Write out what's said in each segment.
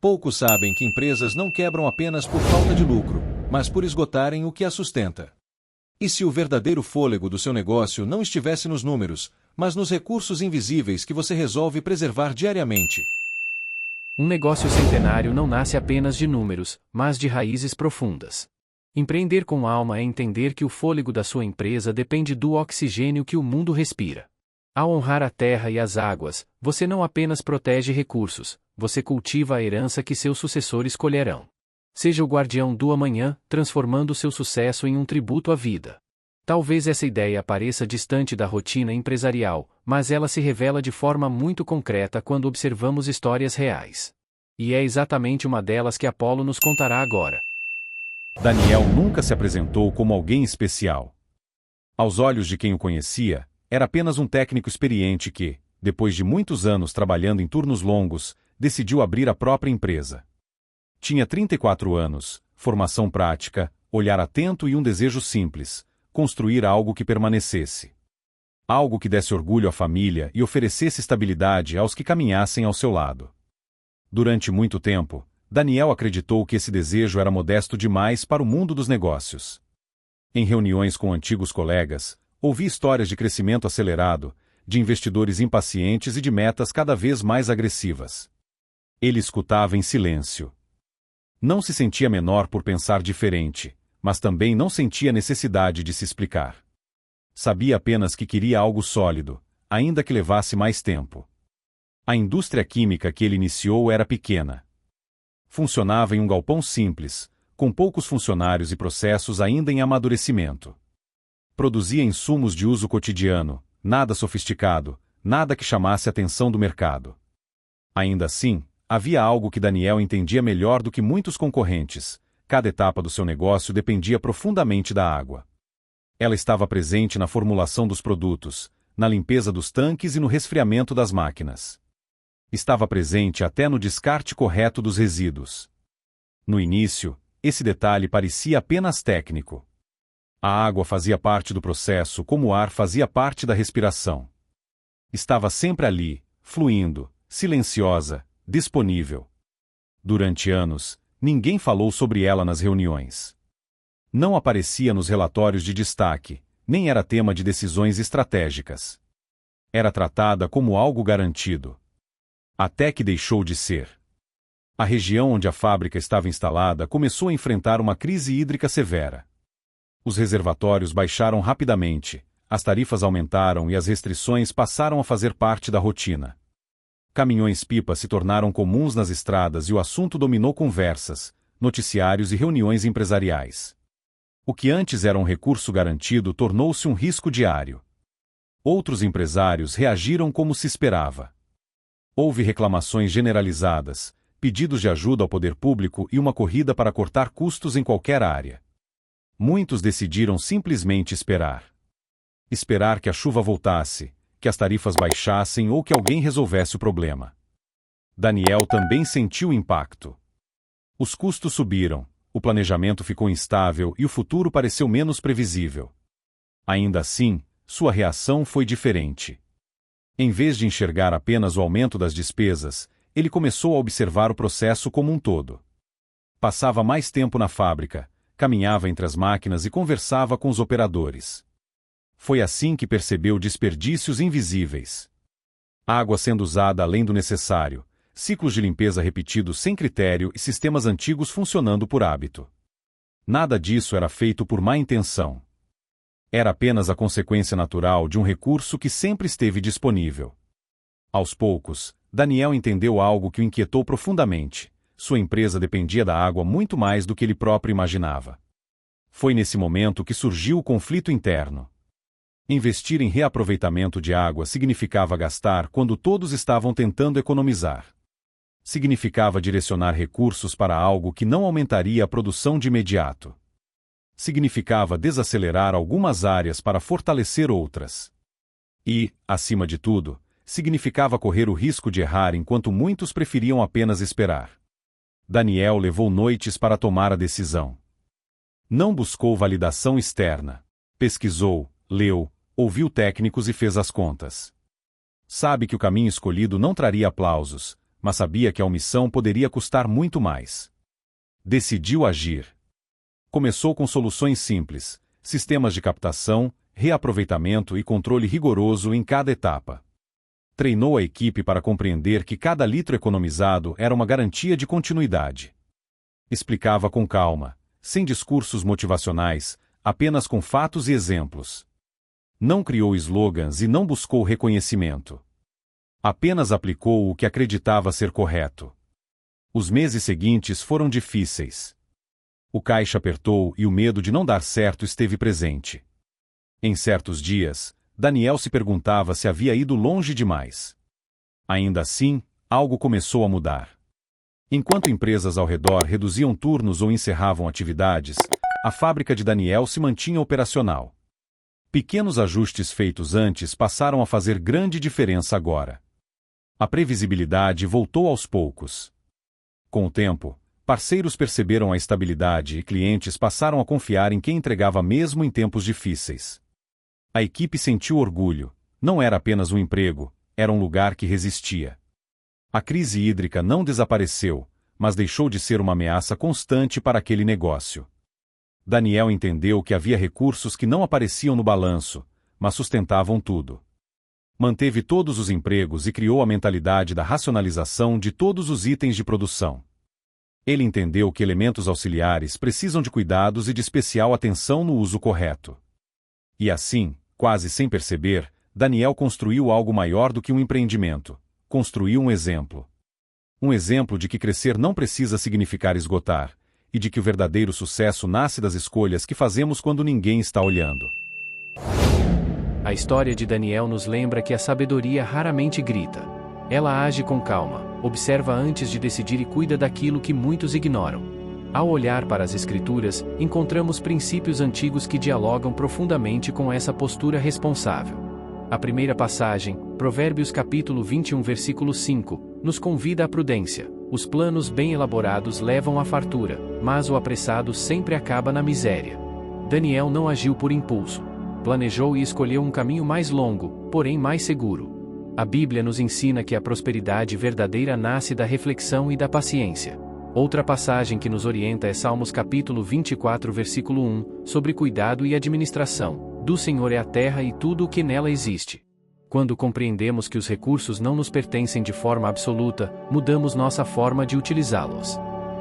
Poucos sabem que empresas não quebram apenas por falta de lucro, mas por esgotarem o que as sustenta. E se o verdadeiro fôlego do seu negócio não estivesse nos números, mas nos recursos invisíveis que você resolve preservar diariamente? Um negócio centenário não nasce apenas de números, mas de raízes profundas. Empreender com alma é entender que o fôlego da sua empresa depende do oxigênio que o mundo respira. Ao honrar a terra e as águas, você não apenas protege recursos, você cultiva a herança que seus sucessores colherão. Seja o guardião do amanhã, transformando seu sucesso em um tributo à vida. Talvez essa ideia pareça distante da rotina empresarial, mas ela se revela de forma muito concreta quando observamos histórias reais. E é exatamente uma delas que Apolo nos contará agora. Daniel nunca se apresentou como alguém especial. Aos olhos de quem o conhecia, era apenas um técnico experiente que, depois de muitos anos trabalhando em turnos longos, decidiu abrir a própria empresa. Tinha 34 anos, formação prática, olhar atento e um desejo simples: construir algo que permanecesse. Algo que desse orgulho à família e oferecesse estabilidade aos que caminhassem ao seu lado. Durante muito tempo, Daniel acreditou que esse desejo era modesto demais para o mundo dos negócios. Em reuniões com antigos colegas, ouvi histórias de crescimento acelerado, de investidores impacientes e de metas cada vez mais agressivas. Ele escutava em silêncio. Não se sentia menor por pensar diferente, mas também não sentia necessidade de se explicar. Sabia apenas que queria algo sólido, ainda que levasse mais tempo. A indústria química que ele iniciou era pequena. Funcionava em um galpão simples, com poucos funcionários e processos ainda em amadurecimento. Produzia insumos de uso cotidiano, nada sofisticado, nada que chamasse a atenção do mercado. Ainda assim, havia algo que Daniel entendia melhor do que muitos concorrentes: cada etapa do seu negócio dependia profundamente da água. Ela estava presente na formulação dos produtos, na limpeza dos tanques e no resfriamento das máquinas. Estava presente até no descarte correto dos resíduos. No início, esse detalhe parecia apenas técnico. A água fazia parte do processo como o ar fazia parte da respiração. Estava sempre ali, fluindo, silenciosa, disponível. Durante anos, ninguém falou sobre ela nas reuniões. Não aparecia nos relatórios de destaque, nem era tema de decisões estratégicas. Era tratada como algo garantido. Até que deixou de ser. A região onde a fábrica estava instalada começou a enfrentar uma crise hídrica severa. Os reservatórios baixaram rapidamente, as tarifas aumentaram e as restrições passaram a fazer parte da rotina. Caminhões-pipa se tornaram comuns nas estradas e o assunto dominou conversas, noticiários e reuniões empresariais. O que antes era um recurso garantido tornou-se um risco diário. Outros empresários reagiram como se esperava. Houve reclamações generalizadas, pedidos de ajuda ao poder público e uma corrida para cortar custos em qualquer área. Muitos decidiram simplesmente esperar. Esperar que a chuva voltasse, que as tarifas baixassem ou que alguém resolvesse o problema. Daniel também sentiu o impacto. Os custos subiram, o planejamento ficou instável e o futuro pareceu menos previsível. Ainda assim, sua reação foi diferente. Em vez de enxergar apenas o aumento das despesas, ele começou a observar o processo como um todo. Passava mais tempo na fábrica, caminhava entre as máquinas e conversava com os operadores. Foi assim que percebeu desperdícios invisíveis. Água sendo usada além do necessário, ciclos de limpeza repetidos sem critério e sistemas antigos funcionando por hábito. Nada disso era feito por má intenção. Era apenas a consequência natural de um recurso que sempre esteve disponível. Aos poucos, Daniel entendeu algo que o inquietou profundamente. Sua empresa dependia da água muito mais do que ele próprio imaginava. Foi nesse momento que surgiu o conflito interno. Investir em reaproveitamento de água significava gastar quando todos estavam tentando economizar. Significava direcionar recursos para algo que não aumentaria a produção de imediato. Significava desacelerar algumas áreas para fortalecer outras. E, acima de tudo, significava correr o risco de errar enquanto muitos preferiam apenas esperar. Daniel levou noites para tomar a decisão. Não buscou validação externa. Pesquisou, leu, ouviu técnicos e fez as contas. Sabe que o caminho escolhido não traria aplausos, mas sabia que a omissão poderia custar muito mais. Decidiu agir. Começou com soluções simples, sistemas de captação, reaproveitamento e controle rigoroso em cada etapa. Treinou a equipe para compreender que cada litro economizado era uma garantia de continuidade. Explicava com calma, sem discursos motivacionais, apenas com fatos e exemplos. Não criou slogans e não buscou reconhecimento. Apenas aplicou o que acreditava ser correto. Os meses seguintes foram difíceis. O caixa apertou e o medo de não dar certo esteve presente. Em certos dias, Daniel se perguntava se havia ido longe demais. Ainda assim, algo começou a mudar. Enquanto empresas ao redor reduziam turnos ou encerravam atividades, a fábrica de Daniel se mantinha operacional. Pequenos ajustes feitos antes passaram a fazer grande diferença agora. A previsibilidade voltou aos poucos. Com o tempo, parceiros perceberam a estabilidade e clientes passaram a confiar em quem entregava mesmo em tempos difíceis. A equipe sentiu orgulho. Não era apenas um emprego, era um lugar que resistia. A crise hídrica não desapareceu, mas deixou de ser uma ameaça constante para aquele negócio. Daniel entendeu que havia recursos que não apareciam no balanço, mas sustentavam tudo. Manteve todos os empregos e criou a mentalidade da racionalização de todos os itens de produção. Ele entendeu que elementos auxiliares precisam de cuidados e de especial atenção no uso correto. E assim, quase sem perceber, Daniel construiu algo maior do que um empreendimento. Construiu um exemplo. Um exemplo de que crescer não precisa significar esgotar, e de que o verdadeiro sucesso nasce das escolhas que fazemos quando ninguém está olhando. A história de Daniel nos lembra que a sabedoria raramente grita. Ela age com calma, observa antes de decidir e cuida daquilo que muitos ignoram. Ao olhar para as Escrituras, encontramos princípios antigos que dialogam profundamente com essa postura responsável. A primeira passagem, Provérbios capítulo 21 versículo 5, nos convida à prudência. Os planos bem elaborados levam à fartura, mas o apressado sempre acaba na miséria. Daniel não agiu por impulso. Planejou e escolheu um caminho mais longo, porém mais seguro. A Bíblia nos ensina que a prosperidade verdadeira nasce da reflexão e da paciência. Outra passagem que nos orienta é Salmos capítulo 24 versículo 1, sobre cuidado e administração. Do Senhor é a terra e tudo o que nela existe. Quando compreendemos que os recursos não nos pertencem de forma absoluta, mudamos nossa forma de utilizá-los.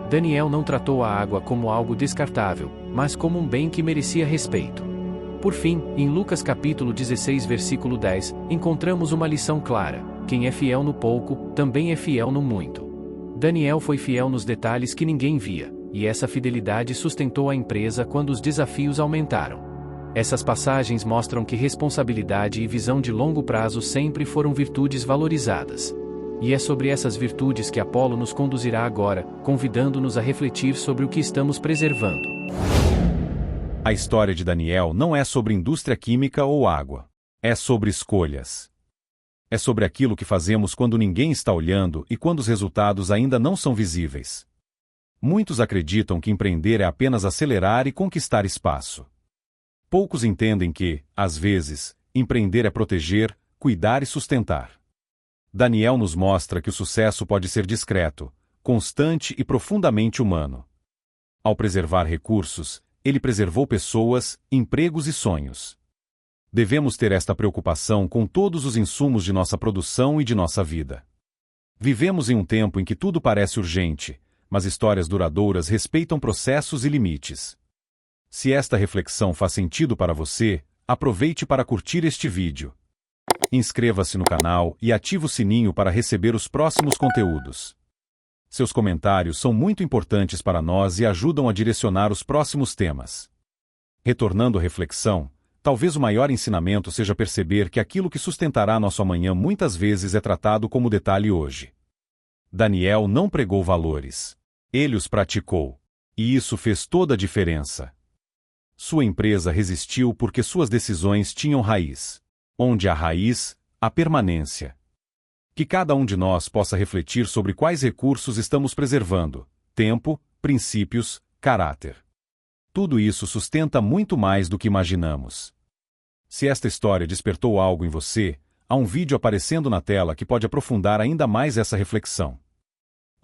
Daniel não tratou a água como algo descartável, mas como um bem que merecia respeito. Por fim, em Lucas capítulo 16 versículo 10, encontramos uma lição clara: quem é fiel no pouco, também é fiel no muito. Daniel foi fiel nos detalhes que ninguém via, e essa fidelidade sustentou a empresa quando os desafios aumentaram. Essas passagens mostram que responsabilidade e visão de longo prazo sempre foram virtudes valorizadas. E é sobre essas virtudes que Apolo nos conduzirá agora, convidando-nos a refletir sobre o que estamos preservando. A história de Daniel não é sobre indústria química ou água. É sobre escolhas. É sobre aquilo que fazemos quando ninguém está olhando e quando os resultados ainda não são visíveis. Muitos acreditam que empreender é apenas acelerar e conquistar espaço. Poucos entendem que, às vezes, empreender é proteger, cuidar e sustentar. Daniel nos mostra que o sucesso pode ser discreto, constante e profundamente humano. Ao preservar recursos, ele preservou pessoas, empregos e sonhos. Devemos ter esta preocupação com todos os insumos de nossa produção e de nossa vida. Vivemos em um tempo em que tudo parece urgente, mas histórias duradouras respeitam processos e limites. Se esta reflexão faz sentido para você, aproveite para curtir este vídeo. Inscreva-se no canal e ative o sininho para receber os próximos conteúdos. Seus comentários são muito importantes para nós e ajudam a direcionar os próximos temas. Retornando à reflexão, talvez o maior ensinamento seja perceber que aquilo que sustentará nosso amanhã muitas vezes é tratado como detalhe hoje. Daniel não pregou valores. Ele os praticou. E isso fez toda a diferença. Sua empresa resistiu porque suas decisões tinham raiz. Onde há raiz, há permanência. Que cada um de nós possa refletir sobre quais recursos estamos preservando: tempo, princípios, caráter. Tudo isso sustenta muito mais do que imaginamos. Se esta história despertou algo em você, há um vídeo aparecendo na tela que pode aprofundar ainda mais essa reflexão.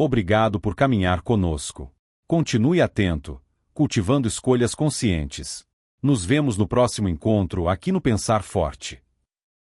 Obrigado por caminhar conosco. Continue atento, cultivando escolhas conscientes. Nos vemos no próximo encontro aqui no Pensar Forte.